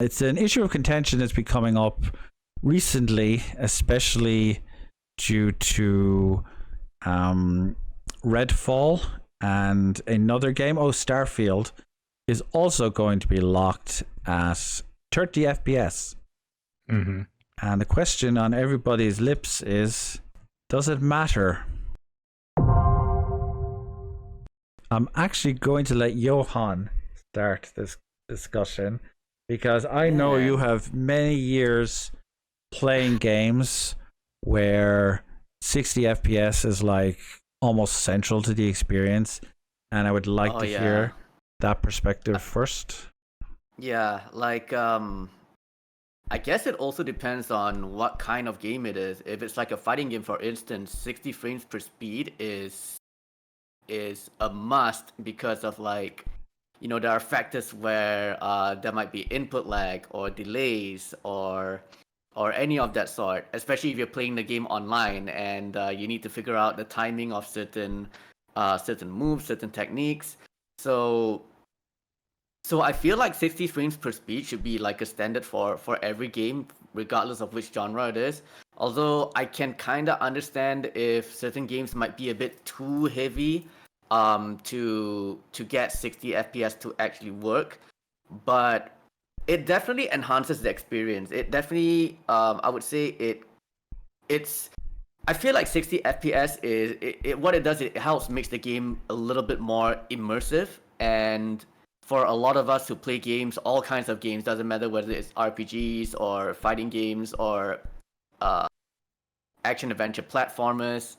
It's an issue of contention that's been coming up recently, especially due to Redfall and another game. Starfield is also going to be locked at 30 FPS. Mm-hmm. And the question on everybody's lips is, does it matter? I'm actually going to let Johan start this discussion because I know you have many years playing games where 60 FPS is like almost central to the experience, and I would like to hear that perspective first. Yeah, like I guess it also depends on what kind of game it is. If it's like a fighting game, for instance, 60 frames per speed is a must because of like, there are factors where there might be input lag or delays or any of that sort, especially if you're playing the game online and you need to figure out the timing of certain moves, certain techniques. So I feel like 60 frames per speed should be like a standard for every game, regardless of which genre it is. Although I can kind of understand if certain games might be a bit too heavy to get 60 FPS to actually work. But it definitely enhances the experience. It definitely, I would say I feel like 60 FPS what it does, it helps makes the game a little bit more immersive. And for a lot of us who play games, all kinds of games, doesn't matter whether it's RPGs or fighting games or action adventure platformers,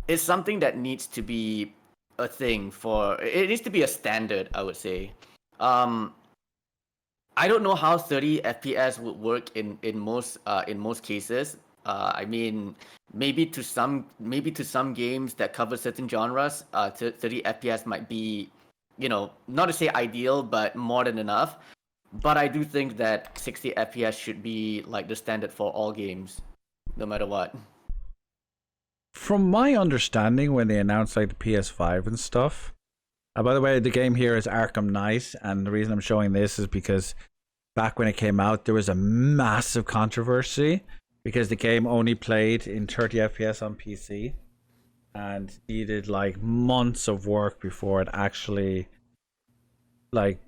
it's something that needs to be a thing it needs to be a standard, I would say. I don't know how 30 FPS would work in most cases. I mean, maybe to some games that cover certain genres, 30 FPS might be, not to say ideal, but more than enough. But I do think that 60 FPS should be like the standard for all games, no matter what. From my understanding, when they announced like the PS5 and stuff, by the way, the game here is Arkham Knight, and the reason I'm showing this is because back when it came out, there was a massive controversy because the game only played in 30 FPS on PC and needed like months of work before it actually like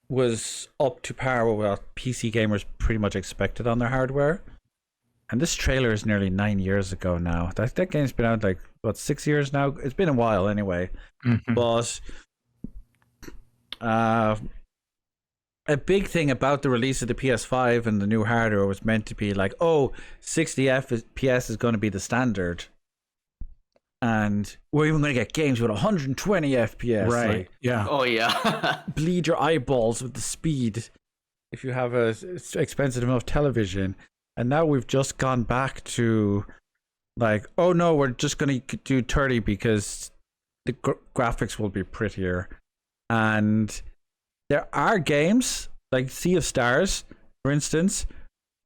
was up to par with what PC gamers pretty much expected on their hardware. And this trailer is nearly 9 years ago now. That game's been out like, 6 years now? It's been a while anyway. Mm-hmm. But a big thing about the release of the PS5 and the new hardware was meant to be like, 60 FPS is going to be the standard. And we're even going to get games with 120 FPS. Right, like, yeah. Oh, yeah. bleed your eyeballs with the speed if you have a expensive enough television. And now we've just gone back to like, oh no, we're just going to do 30 because the graphics will be prettier. And there are games like Sea of Stars, for instance,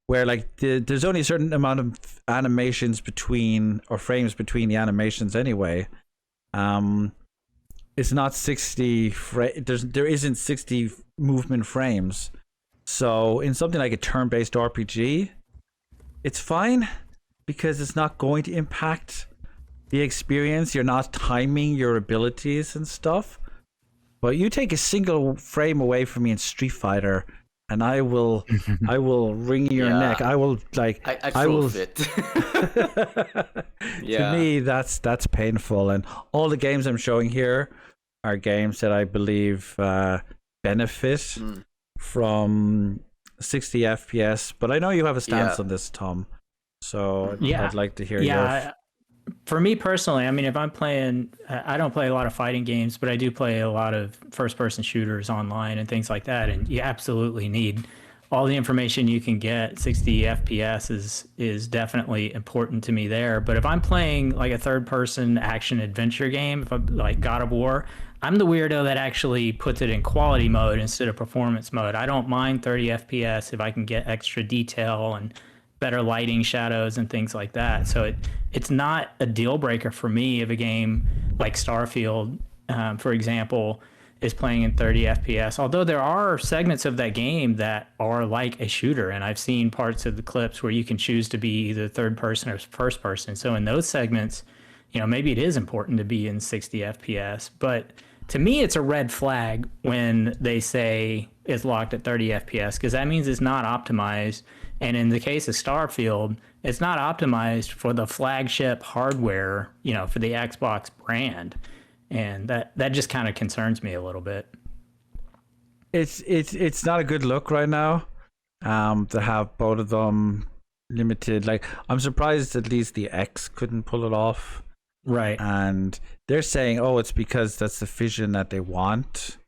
where like there's only a certain amount of animations frames between the animations anyway. It's not 60 there isn't 60 movement frames. So in something like a turn-based RPG, it's fine because it's not going to impact the experience. You're not timing your abilities and stuff. But you take a single frame away from me in Street Fighter, and I will wring your neck. I will like. I will fit. To me, that's painful. And all the games I'm showing here are games that I believe benefit from 60 FPS. But I know you have a stance on this, Tom. So I'd like to hear yours. For me personally, I mean, if I'm playing, I don't play a lot of fighting games, but I do play a lot of first-person shooters online and things like that. And you absolutely need all the information you can get. 60 FPS is definitely important to me there. But if I'm playing like a third-person action adventure game, if I'm like God of War, I'm the weirdo that actually puts it in quality mode instead of performance mode. I don't mind 30 FPS if I can get extra detail and better lighting, shadows, and things like that. So it's not a deal breaker for me if a game like Starfield, for example, is playing in 30 FPS. Although there are segments of that game that are like a shooter, and I've seen parts of the clips where you can choose to be either third person or first person. So in those segments, maybe it is important to be in 60 FPS. But to me, it's a red flag when they say it's locked at 30 FPS because that means it's not optimized. And in the case of Starfield, it's not optimized for the flagship hardware, for the Xbox brand. And that just kind of concerns me a little bit. It's not a good look right now. To have both of them limited. Like, I'm surprised at least the X couldn't pull it off. Right. And they're saying, oh, it's because that's the vision that they want,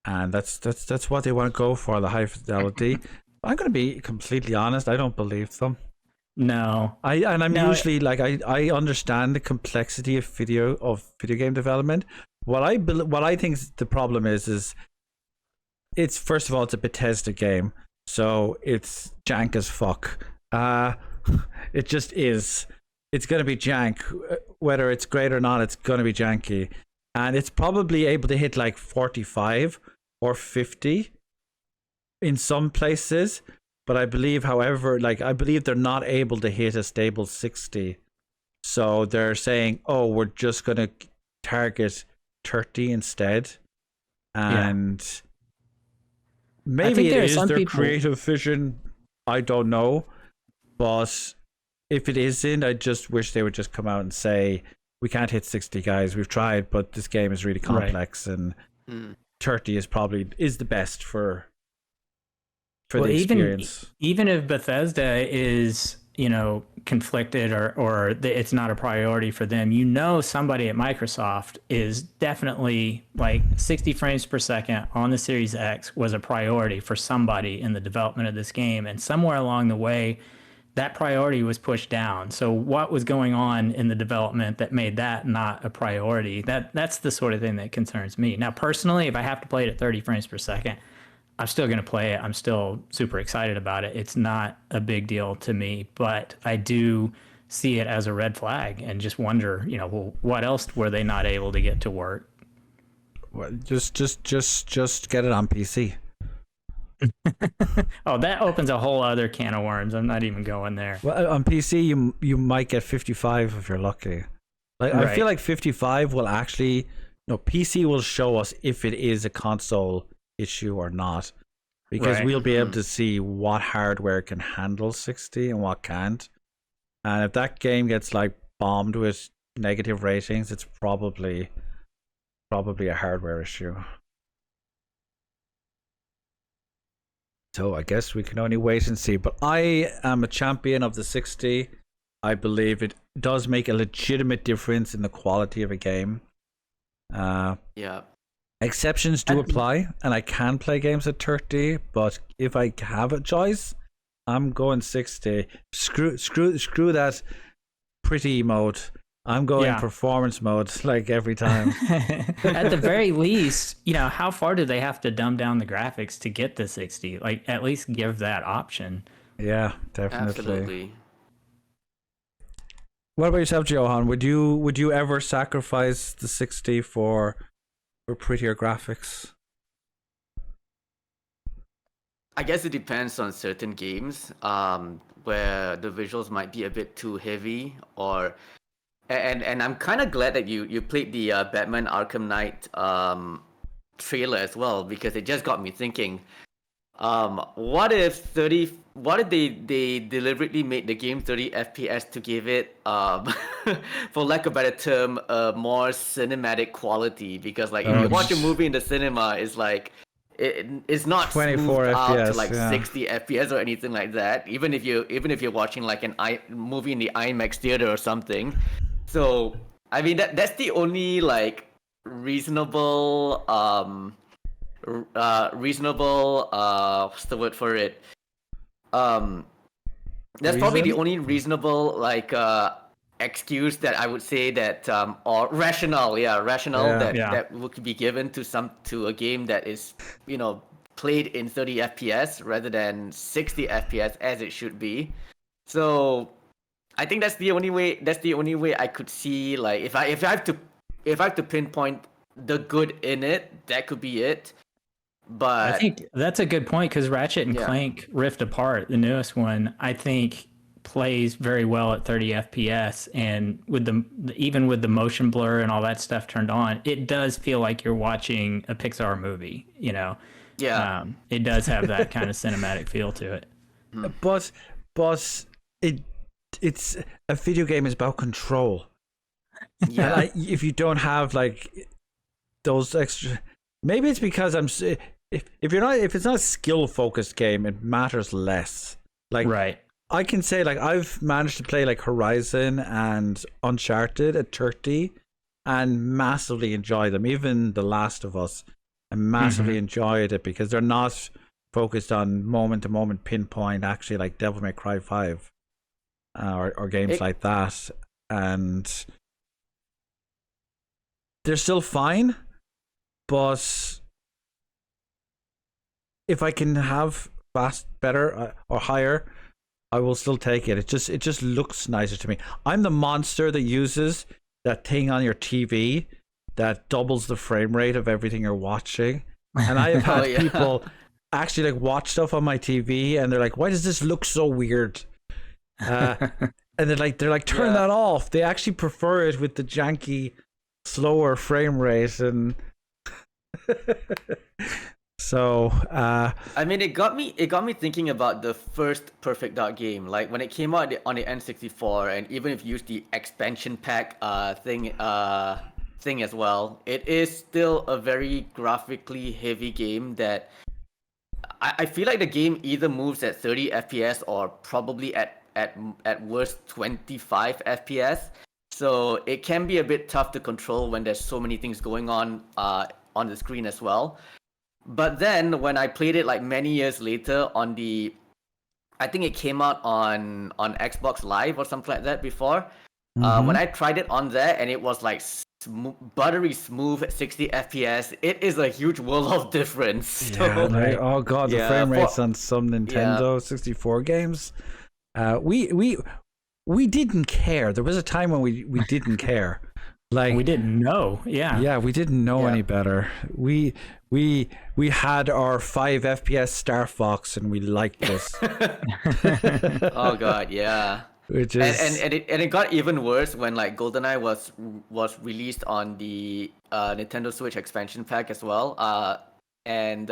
and that's what they want to go for, the high fidelity. I'm going to be completely honest. I don't believe them. No. Usually like I understand the complexity of video game development. What I think the problem is it's, first of all, it's a Bethesda game, so it's jank as fuck. It just is. It's going to be jank. Whether it's great or not, it's going to be janky. And it's probably able to hit like 45 or 50 in some places. But I believe, however, I believe they're not able to hit a stable 60. So they're saying, oh, we're just going to target 30 instead. And maybe it is their creative vision. I don't know. But if it isn't, I just wish they would just come out and say, we can't hit 60, guys. We've tried, but this game is really complex, and 30 is the best for the experience. Even if Bethesda is, conflicted or it's not a priority for them, somebody at Microsoft is definitely like 60 frames per second on the Series X was a priority for somebody in the development of this game, and somewhere along the way, that priority was pushed down. So what was going on in the development that made that not a priority? That's the sort of thing that concerns me. Now, personally, if I have to play it at 30 frames per second, I'm still going to play it. I'm still super excited about it. It's not a big deal to me, but I do see it as a red flag and just wonder, well, what else were they not able to get to work? Well, just get it on PC. Oh, that opens a whole other can of worms. I'm not even going there. Well, on PC, you might get 55 if you're lucky. Right. I feel like 55 will actually, PC will show us if it is a console issue or not, because we'll be able to see what hardware can handle 60 and what can't. And if that game gets bombed with negative ratings, it's probably a hardware issue. So I guess we can only wait and see. But I am a champion of the 60. I believe it does make a legitimate difference in the quality of a game. Exceptions do apply, and I can play games at 30. But if I have a choice, I'm going 60. Screw that pretty mode. I'm going performance mode every time. At the very least, how far do they have to dumb down the graphics to get the 60? At least give that option. Yeah, definitely. Absolutely. What about yourself, Johan? Would you ever sacrifice the 60 for prettier graphics? I guess it depends on certain games, where the visuals might be a bit too heavy, or. And I'm kind of glad that you played the Batman Arkham Knight trailer as well, because it just got me thinking. What if they deliberately made the game 30 FPS to give it, for lack of a better term, a more cinematic quality? Because if you watch a movie in the cinema, it's not 24 FPS out to 60 FPS or anything like that. Even if you're watching an movie in the IMAX theater or something. So I mean that's the only reasonable what's the word for it? That's probably the only reasonable excuse that I would say that or rationale that would be given to a game that is played in 30 FPS rather than 60 FPS as it should be. So I think that's the only way I could see if I have to pinpoint the good in it, that could be it. But I think that's a good point because Ratchet and Yeah. Clank Rift Apart, the newest one, I think plays very well at 30 FPS, and with even with the motion blur and all that stuff turned on, it does feel like you're watching a Pixar movie. yeah, It does have that kind of cinematic feel to it. But it's a video game is about control. yeah. Like, if you don't have like those extra, maybe it's because if it's not a skill focused game, it matters less. Like, Right. I can say, like, I've managed to play like Horizon and Uncharted at 30 and massively enjoy them. Even The Last of Us, I massively enjoyed it because they're not focused on moment to moment pinpoint, actually, like Devil May Cry 5 or games like that. And they're still fine, but if I can have fast, better, or higher, I will still take it. It just looks nicer to me. I'm the monster that uses that thing on your TV that doubles the frame rate of everything you're watching. And I have had people actually like watch stuff on my TV, and they're like, "Why does this look so weird?" And they're like, "Turn that off." They actually prefer it with the janky, slower frame rate, and so I mean, it got me thinking about the first Perfect Dark game. Like when it came out on the N64, and even if you use the expansion pack thing as well, it is still a very graphically heavy game that I feel like the game either moves at 30 FPS or probably at worst 25 FPS. So it can be a bit tough to control when there's so many things going on the screen as well. But then when I played it like many years later I think it came out on Xbox Live or something like that before. When I tried it on there and it was like buttery smooth 60 FPS, it is a huge world of difference. So, oh god, the frame rates on some Nintendo 64 games. We didn't care. There was a time when we didn't care. Like, we didn't know. Yeah, we didn't know any better. We had our 5 FPS Star Fox and we liked this. Oh god, yeah. Which is and it got even worse when like GoldenEye was released on the Nintendo Switch expansion pack as well. And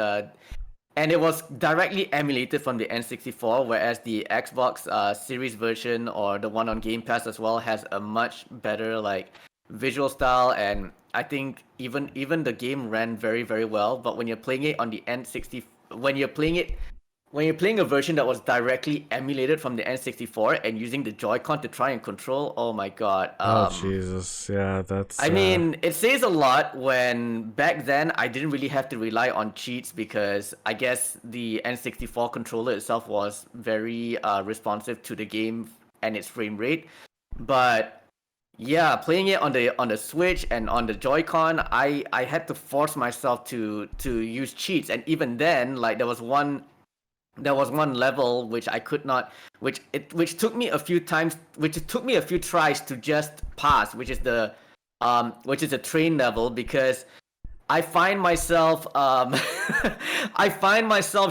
it was directly emulated from the N64, whereas the Xbox Series version or the one on Game Pass as well has a much better like visual style, and I think even the game ran very, very well. But when you're playing it on the N60, when you're playing a version that was directly emulated from the N64 and using the Joy-Con to try and control, oh my god. Jesus, yeah, that's. I mean, it says a lot when back then I didn't really have to rely on cheats because I guess the N64 controller itself was very responsive to the game and its frame rate. But yeah, playing it on the Switch and on the Joy-Con, I had to force myself to use cheats, and even then, like there was one level which I could not, which took me a few tries to just pass, which is the train level, because I find myself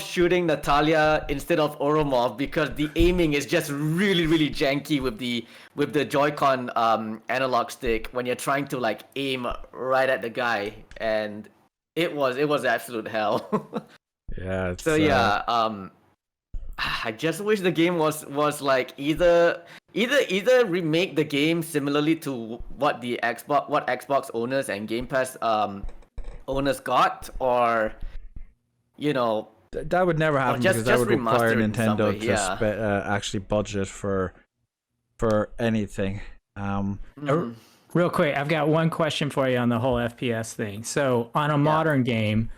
shooting Natalia instead of Oromov because the aiming is just really, really janky with the Joy-Con analog stick when you're trying to like aim right at the guy, and it was absolute hell. Yeah. So yeah, I just wish the game was like either remake the game similarly to what Xbox owners and Game Pass owners got, or that would never happen because that would require Nintendo to actually budget for anything. Real quick, I've got one question for you on the whole FPS thing. So on a modern game,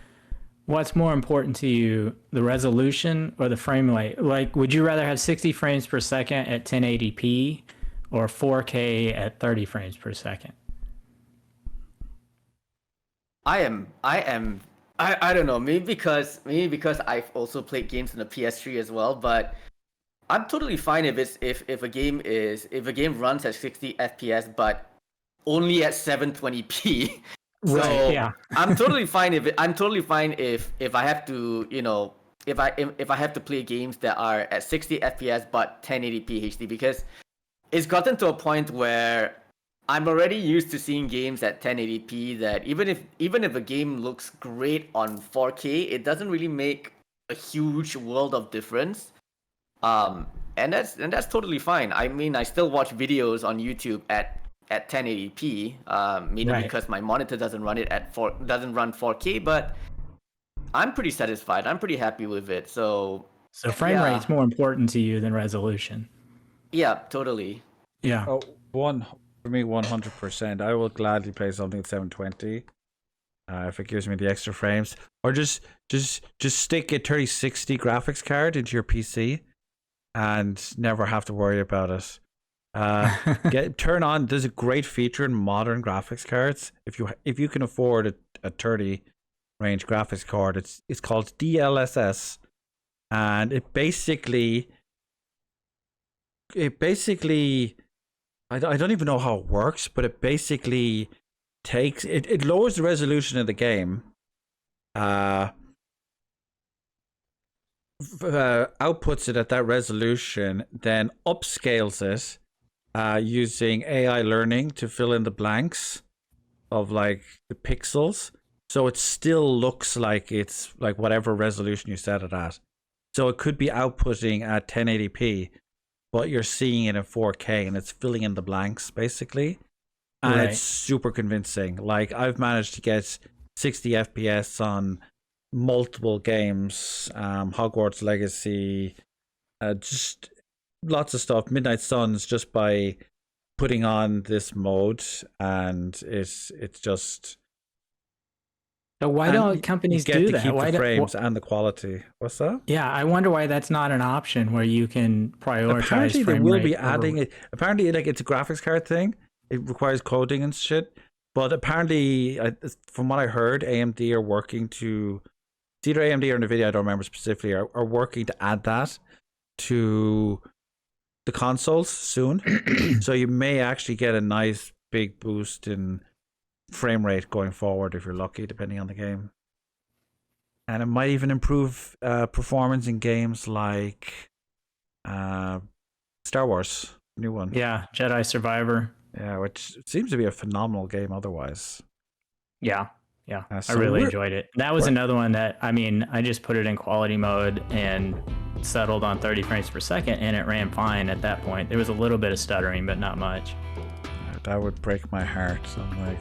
what's more important to you, the resolution or the frame rate? Like, would you rather have 60 frames per second at 1080p or 4K at 30 frames per second? I don't know, maybe because I've also played games on the PS3 as well, but I'm totally fine if a game runs at 60 FPS but only at 720p. So Right, yeah. I'm totally fine if I have to, if I have to play games that are at 60 FPS but 1080p HD, because it's gotten to a point where I'm already used to seeing games at 1080p that even if a game looks great on 4K, it doesn't really make a huge world of difference. And that's totally fine. I mean, I still watch videos on YouTube at 1080p, maybe Right. because my monitor doesn't run 4K, but I'm pretty satisfied. I'm pretty happy with it. So frame yeah. rate's more important to you than resolution. Yeah, totally. Yeah. Oh, for me, 100%. I will gladly play something at 720 if it gives me the extra frames, or just stick a 3060 graphics card into your PC and never have to worry about it. Turn on. There's a great feature in modern graphics cards. If you can afford a 30 range graphics card, it's called DLSS, and it basically I don't even know how it works, but it basically takes it lowers the resolution of the game, outputs it at that resolution, then upscales it using AI learning to fill in the blanks of like the pixels, so it still looks like it's like whatever resolution you set it at. So it could be outputting at 1080p, but you're seeing it in 4K and it's filling in the blanks basically. And Right. it's super convincing. Like, I've managed to get 60 FPS on multiple games, Hogwarts Legacy, just lots of stuff, Midnight Suns, just by putting on this mode, and it's just. So why and don't companies you get do to that? keep Why the do- frames and the quality. What's that? Yeah, I wonder why that's not an option where you can prioritize. Apparently they frame will rate be over- adding it. Apparently, like, it's a graphics card thing. It requires coding and shit. But apparently, from what I heard, AMD are working to. It's either AMD or Nvidia, I don't remember specifically, are working to add that to the consoles soon. So you may actually get a nice big boost in frame rate going forward if you're lucky, depending on the game. And it might even improve performance in games like Star Wars, new one. Yeah, Jedi Survivor. Yeah, which seems to be a phenomenal game otherwise. Yeah. I So really enjoyed it. That was another one that, I mean, I just put it in quality mode and settled on 30 frames per second, and it ran fine at that point. There was a little bit of stuttering, but not much. That would break my heart. So I'm like,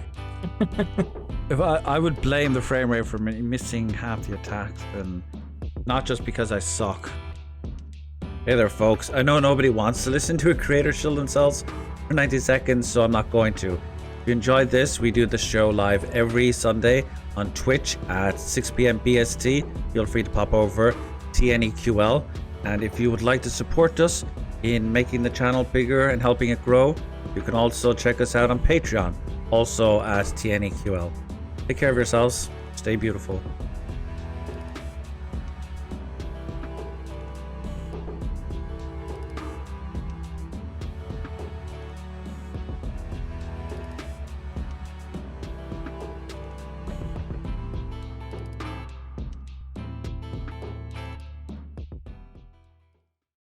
if I would blame the frame rate for missing half the attacks, and not just because I suck. Hey there, folks. I know nobody wants to listen to a creator shield themselves for 90 seconds, so I'm not going to. If you enjoyed this, we do the show live every Sunday on Twitch at 6 p.m. BST. Feel free to pop over TNEQL. And if you would like to support us in making the channel bigger and helping it grow, you can also check us out on Patreon, also at TNEQL. Take care of yourselves. Stay beautiful.